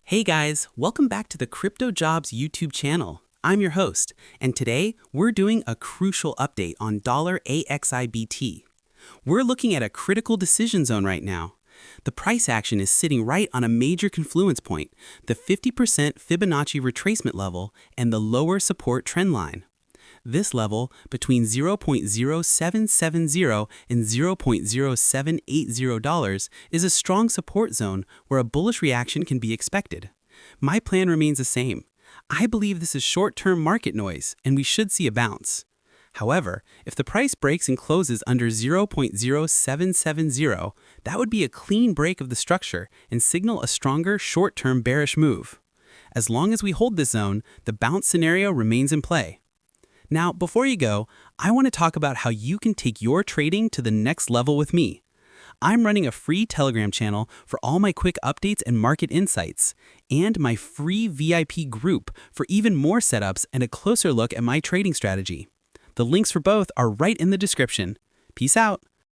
Hey guys, welcome back to the CryptoJobs YouTube channel. I'm your host, and today we're doing a crucial update on $AXIBT. We're looking at a critical decision zone right now. The price action is sitting right on a major confluence point, the 50% Fibonacci retracement level and the lower support trend line. This level, between $0.0770 and $0.0780, is a strong support zone where a bullish reaction can be expected. My plan remains the same. I believe this is short-term market noise, and we should see a bounce. However, if the price breaks and closes under $0.0770, that would be a clean break of the structure and signal a stronger short-term bearish move. As long as we hold this zone, the bounce scenario remains in play. Now, before you go, I want to talk about how you can take your trading to the next level with me. I'm running a free Telegram channel for all my quick updates and market insights, and my free VIP group for even more setups and a closer look at my trading strategy. The links for both are right in the description. Peace out.